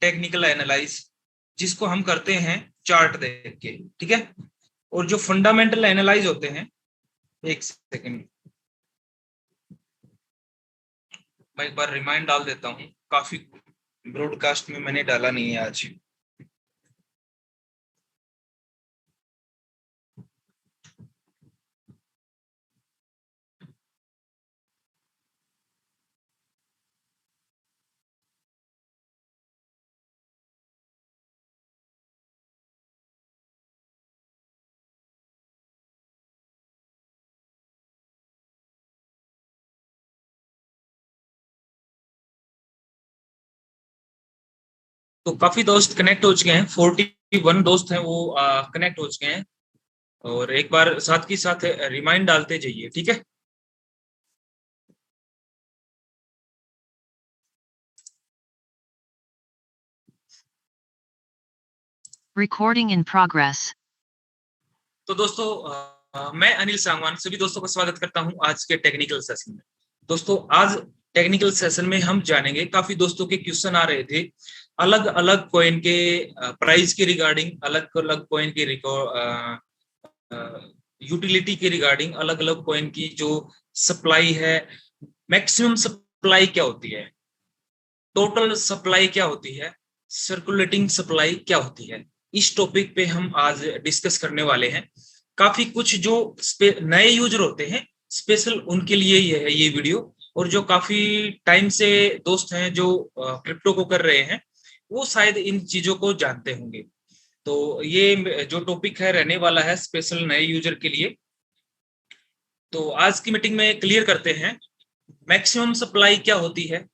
Technical analyse, जिसको हम करते हैं चार्ट देख के, ठीक है। और जो फंडामेंटल एनालाइज होते हैं, एक सेकंड मैं एक बार रिमाइंड डाल देता हूँ, काफी ब्रॉडकास्ट में मैंने डाला नहीं है आज। तो काफी दोस्त कनेक्ट हो चुके हैं, 41 दोस्त हैं वो कनेक्ट हो चुके हैं। और एक बार साथ के साथ रिमाइंड डालते जाइए, ठीक है। Recording in progress. तो दोस्तों मैं अनिल सांगवान सभी दोस्तों का स्वागत करता हूं आज के टेक्निकल सेशन में। दोस्तों आज टेक्निकल सेशन में हम जानेंगे, काफी दोस्तों के क्वेश्चन आ रहे थे अलग अलग कॉइन के प्राइस के रिगार्डिंग, अलग अलग कॉइन के यूटिलिटी के रिगार्डिंग, अलग अलग कॉइन की जो सप्लाई है, मैक्सिमम सप्लाई क्या होती है, टोटल सप्लाई क्या होती है, सर्कुलेटिंग सप्लाई क्या होती है, इस टॉपिक पे हम आज डिस्कस करने वाले हैं। काफी कुछ जो नए यूजर होते हैं स्पेशल उनके लिए ये है ये वीडियो, और जो काफी टाइम से दोस्त हैं जो क्रिप्टो को कर रहे हैं वो शायद इन चीजों को जानते होंगे। तो ये जो टॉपिक है रहने वाला है स्पेशल नए यूजर के लिए। तो आज की मीटिंग में क्लियर करते हैं मैक्सिमम सप्लाई क्या होती है,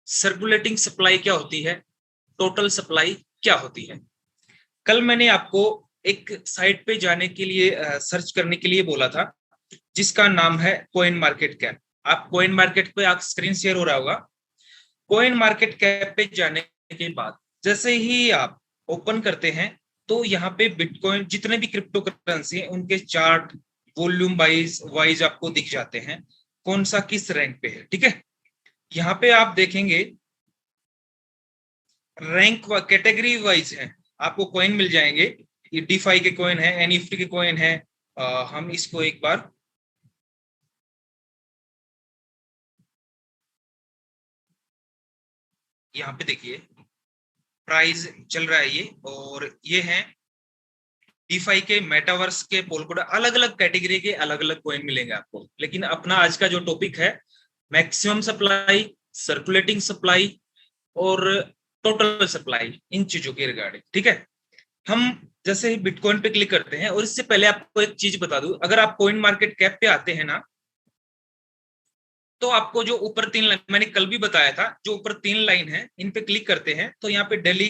सर्कुलेटिंग सप्लाई क्या होती है, टोटल सप्लाई क्या होती है। कल मैंने आपको एक साइट पे जाने के लिए सर्च करने के लिए बोला था जिसका नाम है कॉइन मार्केट कैप। आप कॉइन मार्केट पे आप स्क्रीन शेयर हो रहा होगा। कॉइन मार्केट कैप पे जाने के बाद जैसे ही आप ओपन करते हैं तो यहाँ पे बिटकॉइन जितने भी क्रिप्टो करेंसी है उनके चार्ट वॉल्यूम वाइज आपको दिख जाते हैं, कौन सा किस रैंक पे है, ठीक है। यहाँ पे आप देखेंगे रैंक कैटेगरी वाइज है, आपको कॉइन मिल जाएंगे। ये डीफाई के कॉइन है, एनईएफटी के कॉइन है। हम इसको एक बार यहाँ पे देखिए, प्राइस चल रहा है ये, और ये है डीफाई के, मेटावर्स के, पोलकोड, अलग अलग कैटेगरी के अलग अलग कॉइन मिलेंगे आपको। लेकिन अपना आज का जो टॉपिक है मैक्सिमम सप्लाई, सर्कुलेटिंग सप्लाई और टोटल सप्लाई, इन चीजों के रिगार्डिंग, ठीक है। हम जैसे ही बिटकॉइन पे क्लिक करते हैं, और इससे पहले आपको एक चीज बता दूं, अगर आप कॉइन मार्केट कैप पे आते हैं ना तो आपको जो ऊपर तीन लाइन मैंने कल भी बताया था, जो ऊपर तीन लाइन है इन पे क्लिक करते हैं तो यहाँ पे डेली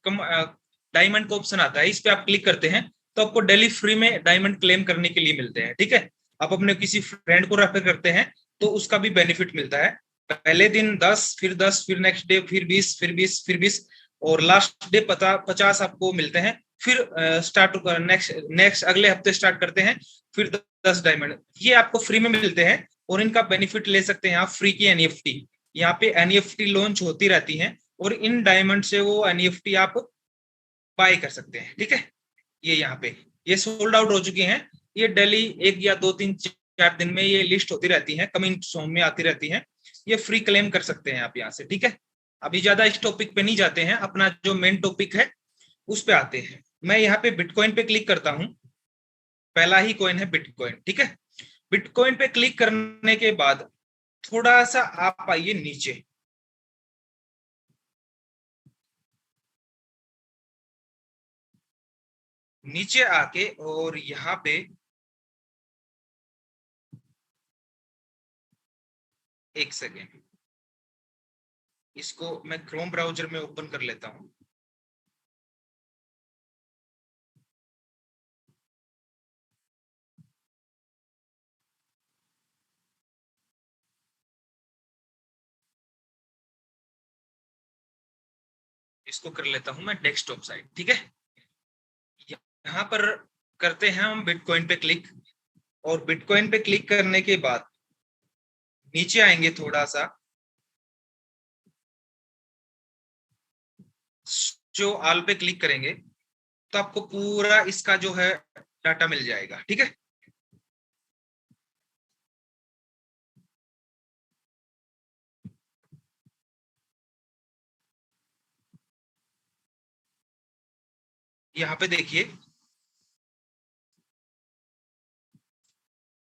डायमंड का ऑप्शन आता है, इस पे आप क्लिक करते हैं तो आपको डेली फ्री में डायमंड क्लेम करने के लिए मिलते हैं, ठीक है। आप अपने किसी फ्रेंड को रेफर करते हैं तो उसका भी बेनिफिट मिलता है। पहले दिन 10, फिर 10, फिर नेक्स्ट डे फिर 20, फिर 20, फिर 20, और लास्ट डे 50 आपको मिलते हैं। फिर स्टार्ट नेक्स्ट अगले हफ्ते स्टार्ट करते हैं, फिर 10 डायमंड ये आपको फ्री में मिलते हैं। और इनका बेनिफिट ले सकते हैं आप फ्री की एनईएफटी, यहाँ पे एनईएफटी लॉन्च होती रहती हैं और इन डायमंड से वो एनईएफटी आप बाय कर सकते हैं, ठीक है। ये यहाँ पे ये सोल्ड आउट हो चुकी हैं। ये डेली 1 या 2 3 4 दिन में ये लिस्ट होती रहती है, कमिंग सॉन्ग में आती रहती है। ये फ्री क्लेम कर सकते हैं आप यहाँ से, ठीक है। अभी ज्यादा इस टॉपिक पे नहीं जाते हैं, अपना जो मेन टॉपिक है उस पे आते हैं। मैं यहाँ पे बिटकॉइन पे क्लिक करता हूँ, पहला ही कॉइन है बिटकॉइन, ठीक है। बिटकॉइन पे क्लिक करने के बाद थोड़ा सा आप आइए नीचे, नीचे आके और यहाँ पे एक सेकेंड, इसको मैं क्रोम ब्राउजर में ओपन कर लेता हूँ। इसको कर लेता हूँ मैं डेस्कटॉप साइड, ठीक है। यहाँ पर करते हैं हम बिटकॉइन पे क्लिक, और बिटकॉइन पे क्लिक करने के बाद नीचे आएंगे थोड़ा सा, जो ऑल पे क्लिक करेंगे तो आपको पूरा इसका जो है डाटा मिल जाएगा। ठीक है, यहाँ पे देखिए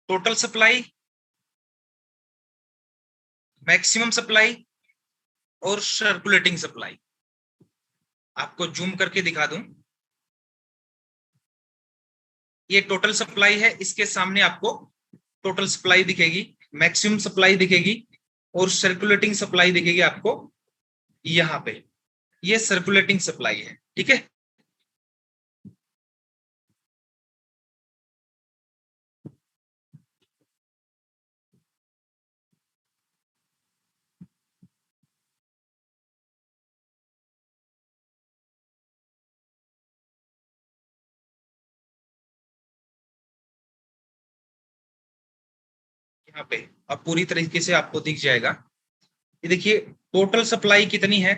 टोटल सप्लाई, मैक्सिमम सप्लाई और सर्कुलेटिंग सप्लाई। आपको जूम करके दिखा दूं, ये टोटल सप्लाई है, इसके सामने आपको टोटल सप्लाई दिखेगी, मैक्सिमम सप्लाई दिखेगी और सर्कुलेटिंग सप्लाई दिखेगी आपको यहाँ पे। ये सर्कुलेटिंग सप्लाई है। ठीक है, यहाँ पे अब पूरी तरीके से आपको दिख जाएगा। ये देखिए टोटल सप्लाई कितनी है,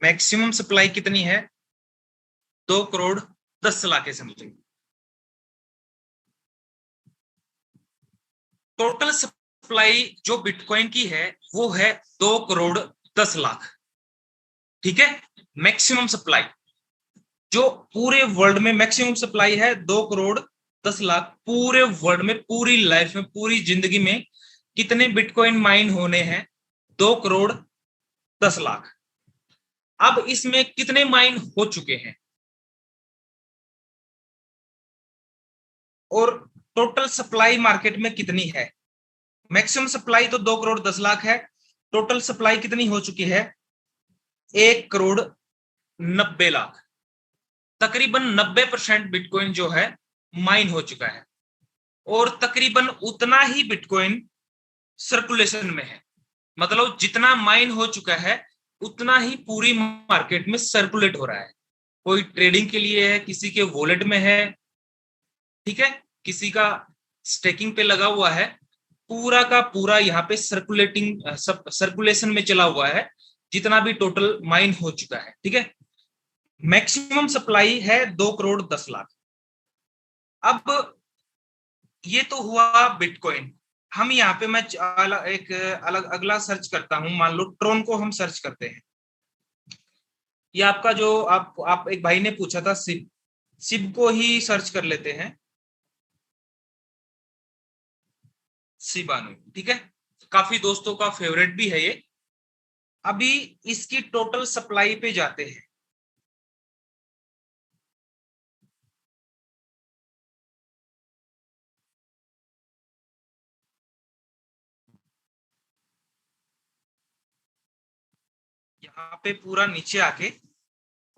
मैक्सिमम सप्लाई कितनी है, 2 करोड़ 10 लाख के समथिंग। टोटल सप्लाई जो बिटकॉइन की है वो है 2 करोड़ 10 लाख। ठीक है, मैक्सिमम सप्लाई जो पूरे वर्ल्ड में मैक्सिमम सप्लाई है 2 करोड़ 10 लाख। पूरे वर्ल्ड में, पूरी लाइफ में, पूरी जिंदगी में कितने बिटकॉइन माइन होने हैं, 2 करोड़ 10 लाख। अब इसमें कितने माइन हो चुके हैं और टोटल सप्लाई मार्केट में कितनी है। मैक्सिमम सप्लाई तो 2 करोड़ 10 लाख है, टोटल सप्लाई कितनी हो चुकी है, 1 करोड़ 90 लाख। तकरीबन 90% बिटकॉइन जो है माइन हो चुका है और तकरीबन उतना ही बिटकॉइन सर्कुलेशन में है। मतलब जितना माइन हो चुका है उतना ही पूरी मार्केट में सर्कुलेट हो रहा है। कोई ट्रेडिंग के लिए है, किसी के वॉलेट में है, ठीक है, किसी का स्टेकिंग पे लगा हुआ है, पूरा का पूरा यहाँ पे सर्कुलेशन में चला हुआ है जितना भी टोटल माइन हो चुका है। ठीक है, मैक्सिमम सप्लाई है 2 करोड़ 10 लाख। अब ये तो हुआ बिटकॉइन। हम यहाँ पे मैं एक अलग अगला सर्च करता हूं, मान लो ट्रोन को हम सर्च करते हैं। ये आपका जो आप एक भाई ने पूछा था सिप, सिप को ही सर्च कर लेते हैं, सिबानु। ठीक है, काफी दोस्तों का फेवरेट भी है ये। अभी इसकी टोटल सप्लाई पे जाते हैं। यहाँ पे पूरा नीचे आके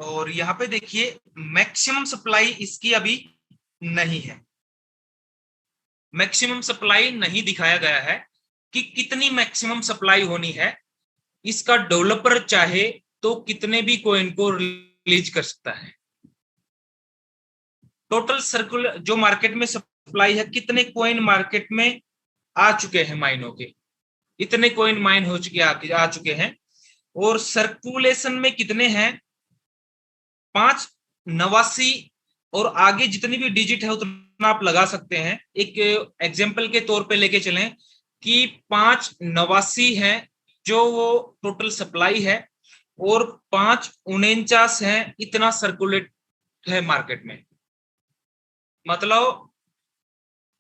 और यहाँ पे देखिए मैक्सिमम सप्लाई इसकी अभी नहीं है। मैक्सिमम सप्लाई नहीं दिखाया गया है कि कितनी मैक्सिमम सप्लाई होनी है। इसका डेवलपर चाहे तो कितने भी कॉइन को रिलीज कर सकता है। टोटल सर्कुलर जो मार्केट में सप्लाई है, कितने कॉइन मार्केट में आ चुके हैं माइनों के, इतने कॉइन माइन हो चुके आ चुके हैं और सर्कुलेशन में कितने हैं, 589 और आगे जितनी भी डिजिट है उतना आप लगा सकते हैं। एक एग्जांपल के तौर पे लेके चलें कि 589 है जो वो टोटल सप्लाई है और 549 है इतना सर्कुलेट है मार्केट में। मतलब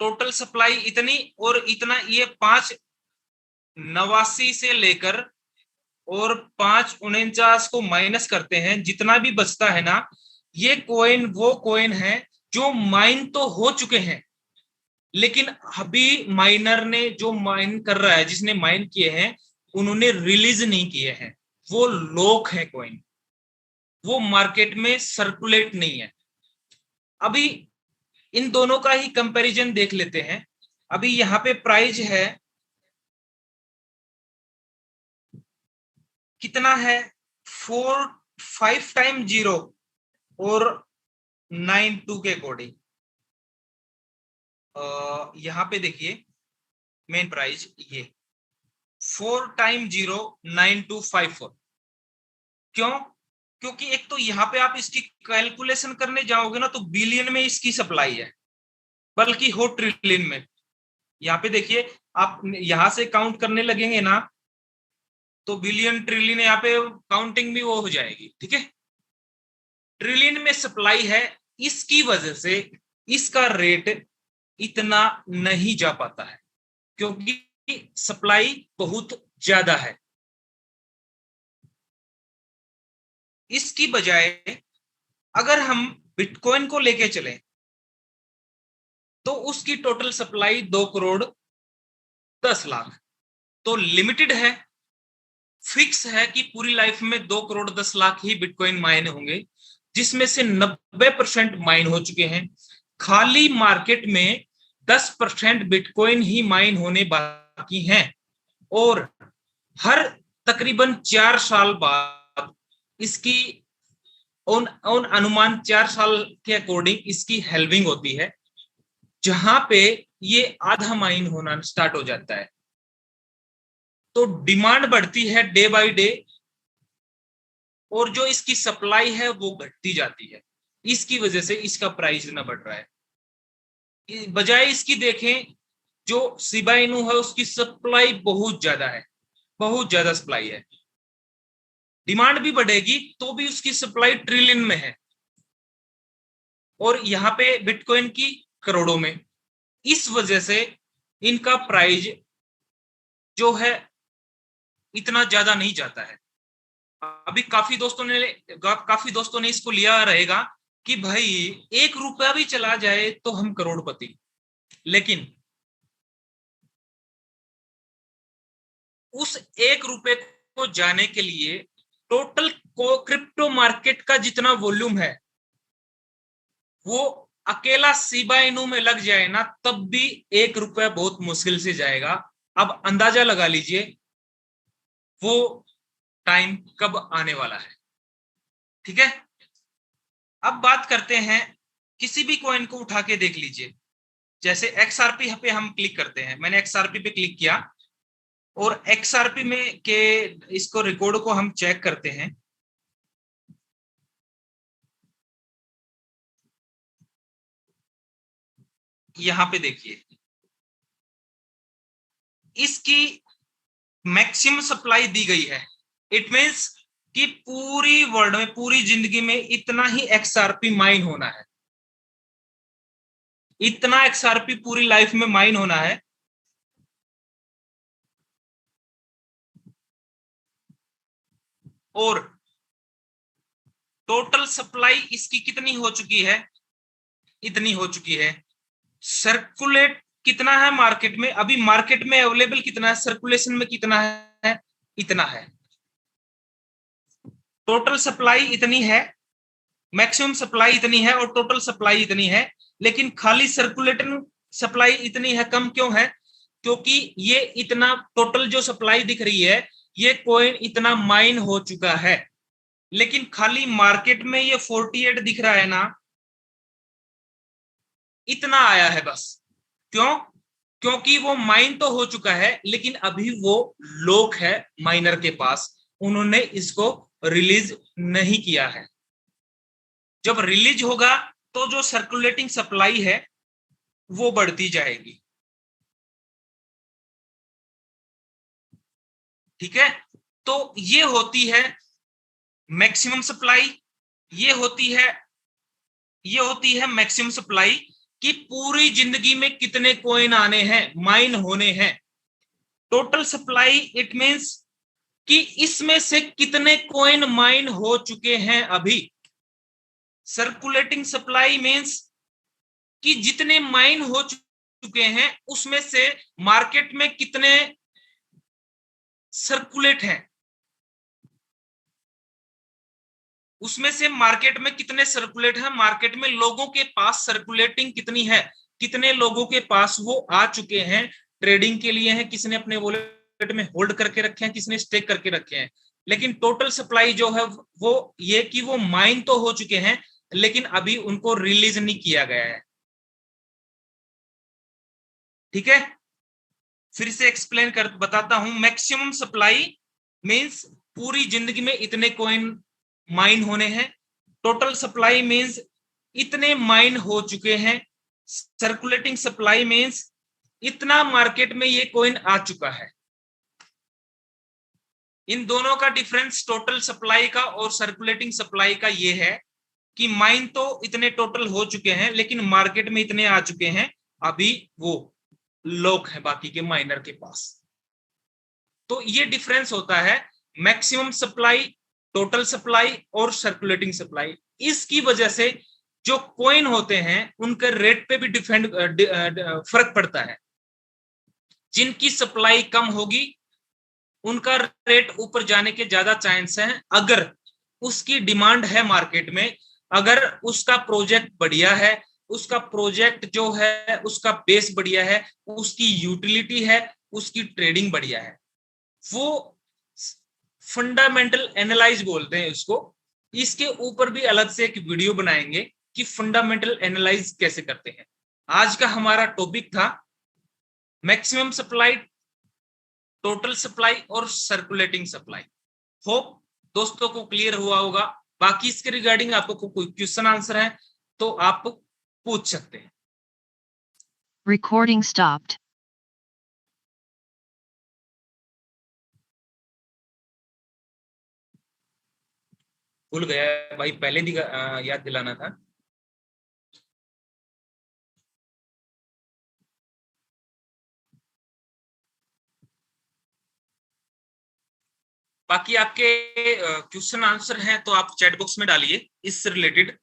टोटल सप्लाई इतनी और इतना, ये 589 से लेकर और 549 को माइनस करते हैं, जितना भी बचता है ना, ये कॉइन वो कॉइन है जो माइन तो हो चुके हैं लेकिन अभी माइनर ने जो माइन कर रहा है, जिसने माइन किए हैं, उन्होंने रिलीज नहीं किए हैं। वो लॉक है कॉइन, वो मार्केट में सर्कुलेट नहीं है। अभी इन दोनों का ही कंपैरिजन देख लेते हैं। अभी यहाँ पे प्राइस है कितना है, 5 टाइम 0 और 9 2 के अकॉर्डिंग। यहाँ पे देखिए मेन प्राइस ये 4 टाइम 0 9254। क्यों? क्योंकि एक तो यहाँ पे आप इसकी कैलकुलेशन करने जाओगे ना तो बिलियन में इसकी सप्लाई है, बल्कि हो ट्रिलियन में। यहाँ पे देखिए, आप यहां से काउंट करने लगेंगे ना तो बिलियन ट्रिलियन यहाँ पे काउंटिंग भी वो हो जाएगी, ठीक है। ट्रिलियन में सप्लाई है, इसकी वजह से इसका रेट इतना नहीं जा पाता है, क्योंकि सप्लाई बहुत ज्यादा है। इसकी बजाय अगर हम बिटकॉइन को लेके चले तो उसकी टोटल सप्लाई 2 करोड़ 10 लाख, तो लिमिटेड है, फिक्स है कि पूरी लाइफ में 2 करोड़ 10 लाख ही बिटकॉइन माइन होंगे, जिसमें से 90% माइन हो चुके हैं। खाली मार्केट में 10% बिटकॉइन ही माइन होने बाकी हैं, और हर तकरीबन 4 साल बाद इसकी उन अनुमान 4 साल के अकॉर्डिंग इसकी हेल्विंग होती है, जहां पे ये आधा माइन होना स्टार्ट हो जाता है। तो डिमांड बढ़ती है डे बाय डे, और जो इसकी सप्लाई है वो घटती जाती है। इसकी वजह से इसका प्राइस इतना बढ़ रहा है। बजाय इसकी देखें, जो शिबा इनू है उसकी सप्लाई बहुत ज्यादा है, बहुत ज्यादा सप्लाई है। डिमांड भी बढ़ेगी तो भी उसकी सप्लाई ट्रिलियन में है, और यहाँ पे बिटकॉइन की करोड़ों में। इस वजह से इनका प्राइस जो है इतना ज्यादा नहीं जाता है। अभी काफी दोस्तों ने इसको लिया रहेगा कि भाई 1 रुपया भी चला जाए तो हम करोड़पति, लेकिन उस 1 रुपए को जाने के लिए टोटल को क्रिप्टो मार्केट का जितना वॉल्यूम है वो अकेला शिबा इनू में लग जाए ना, तब भी 1 रुपया बहुत मुश्किल से जाएगा। अब अंदाजा लगा लीजिए वो टाइम कब आने वाला है, ठीक है। अब बात करते हैं, किसी भी कॉइन को उठा के देख लीजिए। जैसे XRP पे हम क्लिक करते हैं, मैंने XRP पे क्लिक किया, और XRP में के इसको रिकॉर्ड को हम चेक करते हैं। यहां पे देखिए, इसकी मैक्सिमम सप्लाई दी गई है। इट मींस कि पूरी वर्ल्ड में, पूरी जिंदगी में इतना ही XRP माइन होना है, इतना XRP पूरी लाइफ में माइन होना है। और टोटल सप्लाई इसकी कितनी हो चुकी है, इतनी हो चुकी है। सर्कुलेट कितना है मार्केट में, अभी मार्केट में अवेलेबल कितना है, सर्कुलेशन में कितना है, इतना है। टोटल सप्लाई इतनी है, मैक्सिमम सप्लाई इतनी है, और टोटल सप्लाई इतनी है, लेकिन खाली सर्कुलेटिंग सप्लाई इतनी है। कम क्यों है? क्योंकि ये इतना टोटल जो सप्लाई दिख रही है, ये कॉइन इतना माइन हो चुका है, लेकिन खाली मार्केट में ये 48 दिख रहा है ना, इतना आया है बस। क्यों? क्योंकि वो माइन तो हो चुका है, लेकिन अभी वो लॉक है माइनर के पास, उन्होंने इसको रिलीज नहीं किया है। जब रिलीज होगा तो जो सर्कुलेटिंग सप्लाई है वो बढ़ती जाएगी, ठीक है। तो ये होती है मैक्सिमम सप्लाई, ये होती है मैक्सिमम सप्लाई, कि पूरी जिंदगी में कितने कॉइन आने हैं, माइन होने हैं। टोटल सप्लाई इट मींस कि इसमें से कितने कॉइन माइन हो चुके हैं अभी। सर्कुलेटिंग सप्लाई मींस कि जितने माइन हो चुके हैं उसमें से मार्केट में कितने सर्कुलेट हैं, उसमें से मार्केट में कितने सर्कुलेट हैं, मार्केट में लोगों के पास सर्कुलेटिंग कितनी है, कितने लोगों के पास वो आ चुके हैं, ट्रेडिंग के लिए हैं, किसने अपने वॉलेट में होल्ड करके रखे हैं, किसने स्टेक करके रखे हैं। लेकिन टोटल सप्लाई जो है वो ये कि वो माइन तो हो चुके हैं, लेकिन अभी उनको रिलीज नहीं किया गया है, ठीक है। फिर से एक्सप्लेन कर बताता हूं। मैक्सिमम सप्लाई मींस पूरी जिंदगी में इतने कॉइन माइन होने हैं। टोटल सप्लाई मींस इतने माइन हो चुके हैं। सर्कुलेटिंग सप्लाई मींस इतना मार्केट में ये कॉइन आ चुका है। इन दोनों का डिफरेंस टोटल सप्लाई का और सर्कुलेटिंग सप्लाई का ये है कि माइन तो इतने टोटल हो चुके हैं, लेकिन मार्केट में इतने आ चुके हैं, अभी वो लोग हैं बाकी के माइनर के पास। तो ये डिफरेंस होता है मैक्सिमम सप्लाई, टोटल सप्लाई और सर्कुलेटिंग सप्लाई। इसकी वजह से जो कॉइन होते हैं उनके रेट पे भी फर्क पड़ता है। जिनकी सप्लाई कम होगी उनका रेट ऊपर जाने के ज्यादा चांस हैं। अगर उसकी डिमांड है मार्केट में, अगर उसका प्रोजेक्ट बढ़िया है, उसका प्रोजेक्ट जो है उसका बेस बढ़िया है, उसकी यूटिलिटी है, उसकी ट्रेडिंग बढ़िया है, वो फंडामेंटल एनालाइज बोलते हैं उसको। इसके ऊपर भी अलग से एक वीडियो बनाएंगे कि फंडामेंटल एनालाइज कैसे करते हैं। आज का हमारा टॉपिक था मैक्सिमम सप्लाई, टोटल सप्लाई और सर्कुलेटिंग सप्लाई। होप दोस्तों को क्लियर हुआ होगा। बाकी इसके रिगार्डिंग आपको कोई क्वेश्चन आंसर है तो आप पूछ सकते हैं। Recording stopped. भूल गया भाई, पहले याद दिलाना था। बाकी आपके क्वेश्चन आंसर हैं तो आप चैट बॉक्स में डालिए इससे रिलेटेड।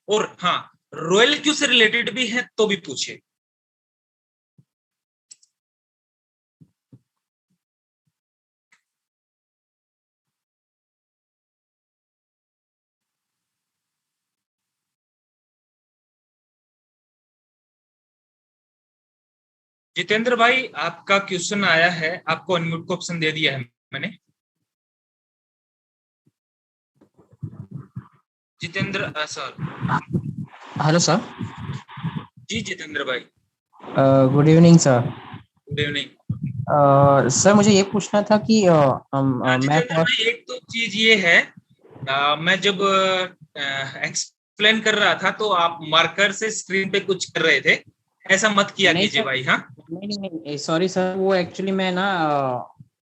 और हाँ, रॉयल क्यू से रिलेटेड भी है तो भी पूछिए। जितेंद्र भाई, आपका क्वेश्चन आया है, आपको अनम्यूट को ऑप्शन दे दिया है मैंने। जितेंद्र सर। Hello sir. जी जितेंद्र भाई, good evening sir. Good evening. Sir मुझे ये पूछना था कि मैं जितेंद्र भाई, एक तो चीज ये है, मैं जब एक्सप्लेन कर रहा था तो आप मार्कर से स्क्रीन पे कुछ कर रहे थे, ऐसा मत किया कीजिए भाई। हाँ नहीं सॉरी सर, वो एक्चुअली मैं ना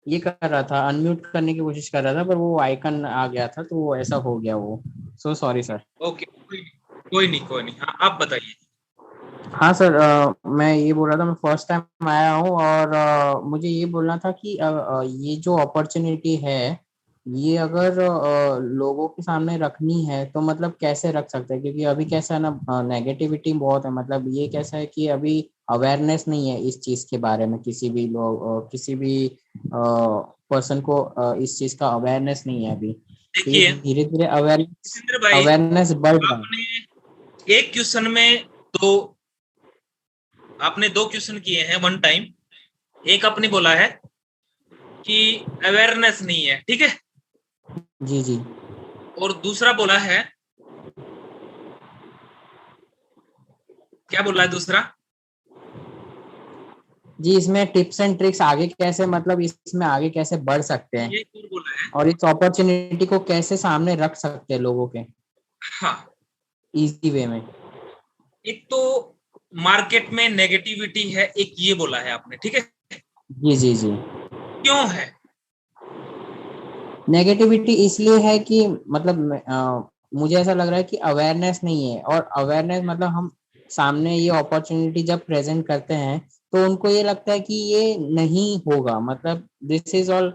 ये कर रहा था, अनम्यूट करने की कोशिश कर रहा था, पर वो आइकन आ गया था तो वो ऐसा हो गया वो। So sorry sir. ओके, कोई नहीं। हाँ आप बताइए। हाँ सर, मैं ये बोल रहा था, मैं फर्स्ट टाइम आया हूँ और मुझे ये बोलना था कि ये जो अपॉर्चुनिटी है, ये अगर लोगों के सामने रखनी है तो मतलब कैसे रख सकते हैं? क्योंकि अभी कैसा है ना, नेगेटिविटी बहुत है। मतलब ये कैसा है कि अभी अवेयरनेस नहीं है इस चीज के बारे में, किसी भी लोग किसी भी पर्सन को इस चीज का अवेयरनेस नहीं है अभी। तो ये देखिए धीरे धीरे जितेंद्र भाई, अवेयरनेस बढ़ रहा है। आपने एक क्वेश्चन में दो आपने दो क्वेश्चन किए हैं वन टाइम। एक आपने बोला है कि अवेयरनेस नहीं है, ठीक है, जी जी। और दूसरा बोला है, क्या बोला है दूसरा? जी, इसमें टिप्स एंड ट्रिक्स आगे कैसे, मतलब इसमें आगे कैसे बढ़ सकते हैं ये बोला है। और इस अपॉर्चुनिटी को कैसे सामने रख सकते हैं लोगों के हाँ, इजी वे में। एक तो मार्केट में नेगेटिविटी है, एक ये बोला है आपने, ठीक है। जी जी जी। क्यों है नेगेटिविटी इसलिए है कि मतलब मुझे ऐसा लग रहा है कि अवेयरनेस नहीं है, और अवेयरनेस मतलब हम सामने ये अपॉर्चुनिटी जब प्रेजेंट करते हैं तो उनको ये लगता है कि ये नहीं होगा, मतलब दिस इज ऑल,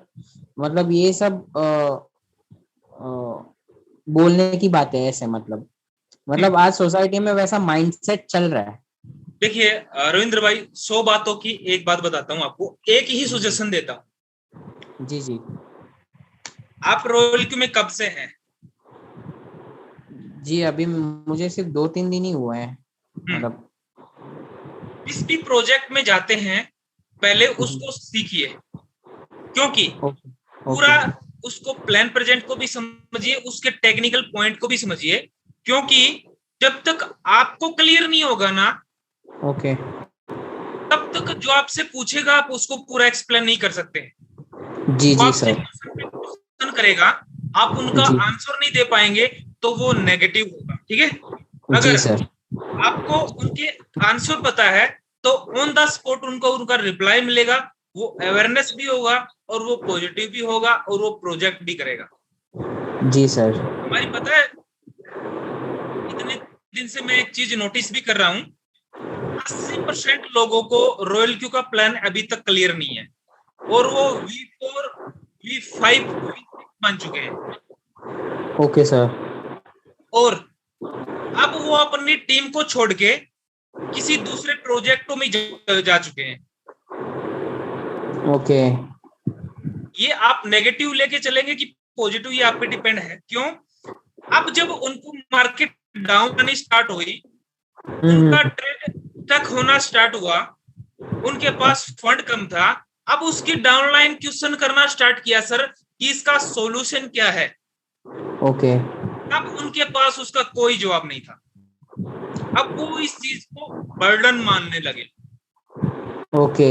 मतलब ये सब बोलने की बात है ऐसे। मतलब आज सोसाइटी में वैसा माइंडसेट चल रहा है। देखिए रविंद्र भाई, 100 बातों की एक बात बताता हूँ आपको, एक ही सजेशन देता हूँ। जी जी। आप रॉयल क्यू में कब से हैं? जी अभी मुझे सिर्फ 2-3 दिन ही हुए हैं। मतलब जिस भी प्रोजेक्ट में जाते हैं पहले उसको सीखिए, क्योंकि पूरा उसको प्लान प्रेजेंट को भी समझिए, उसके टेक्निकल पॉइंट को भी समझिए, क्योंकि जब तक आपको क्लियर नहीं होगा ना, ओके, तब तक जो आपसे पूछेगा आप उसको पूरा एक्सप्लेन नहीं कर सकते। जी वो जी आपसे सर। क्वेश्चन करेगा आप उनका जी आंसर नहीं दे पाएंगे तो वो नेगेटिव होगा, ठीक है। जी अगर सर। आपको उनके आंसर पता है तो ऑन द स्पॉट उनको उनका रिप्लाई मिलेगा, वो अवेयरनेस भी होगा और वो पॉजिटिव भी होगा और वो प्रोजेक्ट भी करेगा। जी सर। हमारी पता है इतने दिन से मैं एक चीज नोटिस भी कर रहा हूँ, 80% लोगों को रॉयल क्यू का प्लान अभी तक क्लियर नहीं है और वो V4 V5 V6 बन चुके हैं। Okay sir. और अब वो अपनी टीम को छोड़ के किसी दूसरे प्रोजेक्टों में जा चुके हैं। ओके। ये आप नेगेटिव लेके चलेंगे कि पॉजिटिव, ये आप पे डिपेंड है। क्यों? अब जब उनको मार्केट डाउन आनी स्टार्ट हुई, उनका ट्रेड तक होना स्टार्ट हुआ, उनके पास फंड कम था, अब उसकी डाउनलाइन क्वेश्चन करना स्टार्ट किया सर कि इसका सॉल्यूशन क्या है। ओके। अब उनके पास उसका कोई जवाब नहीं था। अब वो इस चीज को बर्डन मानने लगे। ओके।